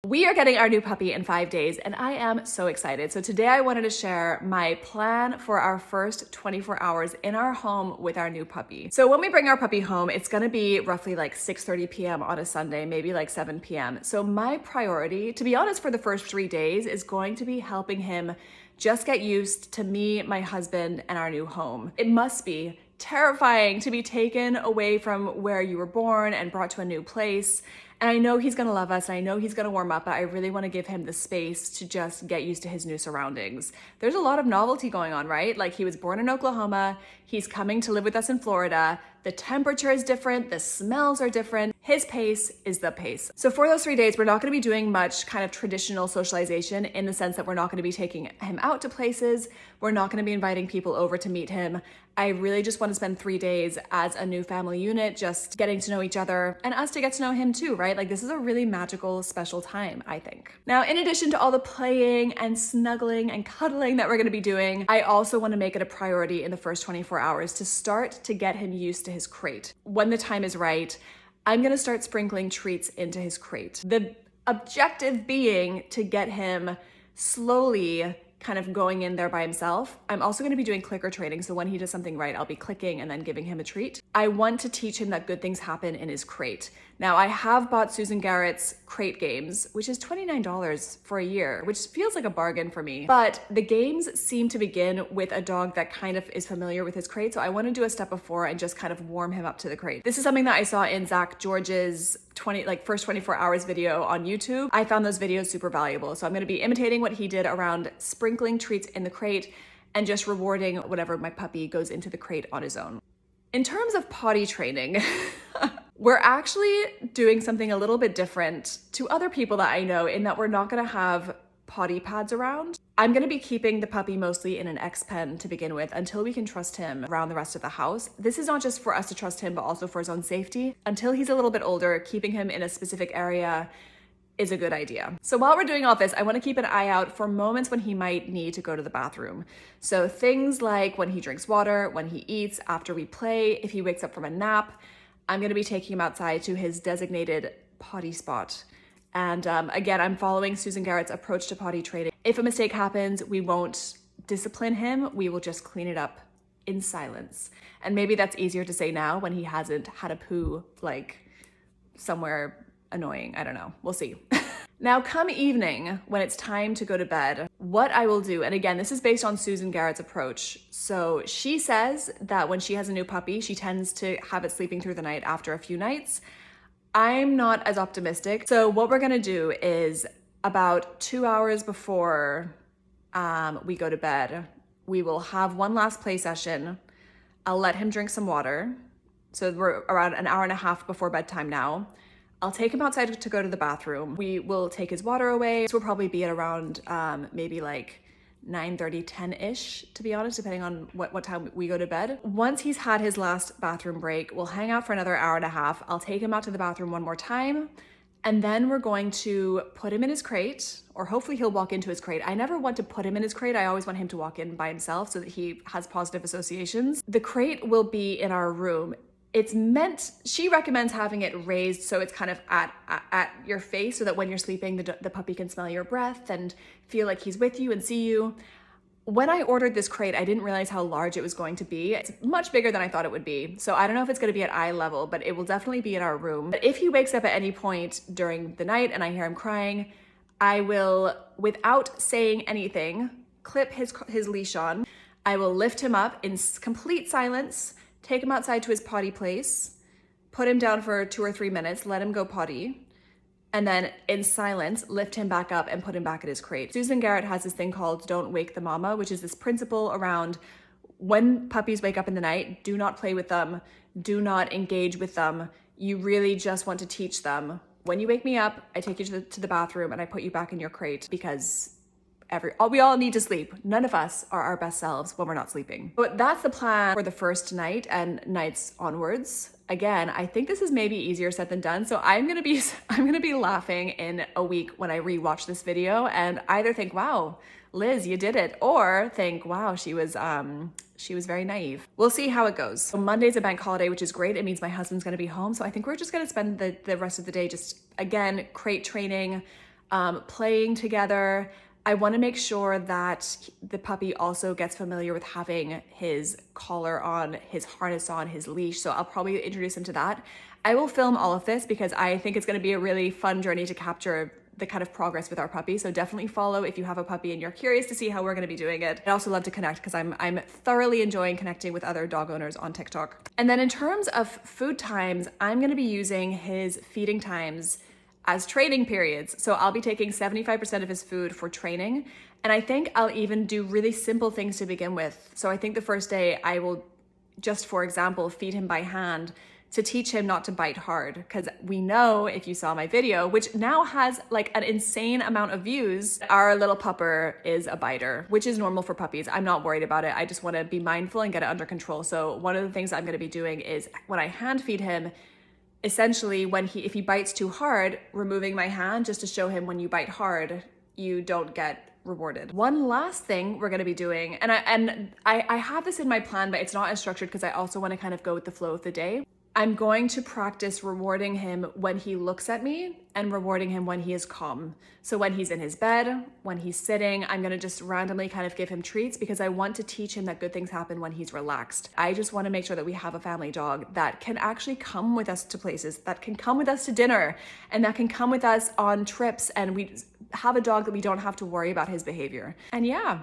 We are getting our new puppy in 5 days and I am so excited. So today I wanted to share my plan for our first 24 hours in our home with our new puppy. So when we bring our puppy home, it's gonna be roughly like 6:30 p.m. on a Sunday, maybe like 7 p.m. So my priority, to be honest, for the first 3 days is going to be helping him just get used to me, my husband, and our new home. It must be terrifying to be taken away from where you were born and brought to a new place. And I know he's gonna love us and I know he's gonna warm up, but I really wanna give him the space to just get used to his new surroundings. There's a lot of novelty going on, right? Like, he was born in Oklahoma, he's coming to live with us in Florida. The temperature is different, the smells are different. His pace is the pace. So for those 3 days, we're not gonna be doing much kind of traditional socialization, in the sense that we're not gonna be taking him out to places. We're not gonna be inviting people over to meet him. I really just want to spend 3 days as a new family unit, just getting to know each other and us to get to know him too, right? Like, this is a really magical, special time, I think. Now, in addition to all the playing and snuggling and cuddling that we're gonna be doing, I also want to make it a priority in the first 24 hours to start to get him used to his crate. When the time is right, I'm gonna start sprinkling treats into his crate. The objective being to get him slowly kind of going in there by himself. I'm also gonna be doing clicker training, so when he does something right, I'll be clicking and then giving him a treat. I want to teach him that good things happen in his crate. Now, I have bought Susan Garrett's crate games, which is $29 for a year, which feels like a bargain for me. But the games seem to begin with a dog that kind of is familiar with his crate, so I want to do a step before and just kind of warm him up to the crate. This is something that I saw in Zach George's first 24 hours video on YouTube. I found those videos super valuable, so I'm going to be imitating what he did around sprinkling treats in the crate and just rewarding whatever my puppy goes into the crate on his own. In terms of potty training, we're actually doing something a little bit different to other people that I know, in that we're not gonna have potty pads around. I'm gonna be keeping the puppy mostly in an X pen to begin with until we can trust him around the rest of the house. This is not just for us to trust him, but also for his own safety. Until he's a little bit older, keeping him in a specific area is a good idea. So while we're doing all this, I want to keep an eye out for moments when he might need to go to the bathroom. So things like when he drinks water, when he eats, after we play, if he wakes up from a nap, I'm going to be taking him outside to his designated potty spot. And again, I'm following Susan Garrett's approach to potty training. If a mistake happens, we won't discipline him. We will just clean it up in silence. And maybe that's easier to say now when he hasn't had a poo like somewhere annoying. I don't know. We'll see. Now, come evening, when it's time to go to bed, what I will do, and again, this is based on Susan Garrett's approach. So she says that when she has a new puppy, she tends to have it sleeping through the night after a few nights. I'm not as optimistic. So what we're gonna do is, about 2 hours before we go to bed, we will have one last play session. I'll let him drink some water. So we're around an hour and a half before bedtime now. I'll take him outside to go to the bathroom. We will take his water away. So we'll probably be at around maybe like 9:30, 10-ish, to be honest, depending on what time we go to bed. Once he's had his last bathroom break, we'll hang out for another hour and a half. I'll take him out to the bathroom one more time. And then we're going to put him in his crate, or hopefully he'll walk into his crate. I never want to put him in his crate. I always want him to walk in by himself so that he has positive associations. The crate will be in our room. She recommends having it raised so it's kind of at your face, so that when you're sleeping, the puppy can smell your breath and feel like he's with you and see you. When I ordered this crate, I didn't realize how large it was going to be. It's much bigger than I thought it would be. So I don't know if it's gonna be at eye level, but it will definitely be in our room. But if he wakes up at any point during the night and I hear him crying, I will, without saying anything, clip his leash on. I will lift him up in complete silence, take him outside to his potty place, put him down for 2 or 3 minutes, let him go potty, and then in silence, lift him back up and put him back in his crate. Susan Garrett has this thing called Don't Wake the Mama, which is this principle around when puppies wake up in the night, do not play with them, do not engage with them. You really just want to teach them, when you wake me up, I take you to the bathroom and I put you back in your crate, because we all need to sleep. None of us are our best selves when we're not sleeping. But that's the plan for the first night and nights onwards. Again, I think this is maybe easier said than done. So I'm gonna be laughing in a week when I rewatch this video and either think, wow, Liz, you did it, or think, wow, she was very naive. We'll see how it goes. So Monday's a bank holiday, which is great. It means my husband's gonna be home. So I think we're just gonna spend the rest of the day just, again, crate training. playing together. I want to make sure that the puppy also gets familiar with having his collar on, his harness on, his leash. So I'll probably introduce him to that. I will film all of this because I think it's going to be a really fun journey to capture the kind of progress with our puppy. So definitely follow if you have a puppy and you're curious to see how we're going to be doing it. I also love to connect because I'm thoroughly enjoying connecting with other dog owners on TikTok. And then in terms of food times, I'm going to be using his feeding times as training periods. So I'll be taking 75% of his food for training. And I think I'll even do really simple things to begin with. So I think the first day I will just, for example, feed him by hand to teach him not to bite hard. Because we know, if you saw my video, which now has like an insane amount of views, our little pupper is a biter, which is normal for puppies. I'm not worried about it. I just want to be mindful and get it under control. So one of the things I'm going to be doing is when I hand feed him, essentially if he bites too hard, removing my hand just to show him when you bite hard, you don't get rewarded. One last thing we're going to be doing, and I have this in my plan, but it's not as structured because I also want to kind of go with the flow of the day. I'm going to practice rewarding him when he looks at me and rewarding him when he is calm. So when he's in his bed, when he's sitting, I'm gonna just randomly kind of give him treats because I want to teach him that good things happen when he's relaxed. I just wanna make sure that we have a family dog that can actually come with us to places, that can come with us to dinner, and that can come with us on trips, and we have a dog that we don't have to worry about his behavior. And yeah,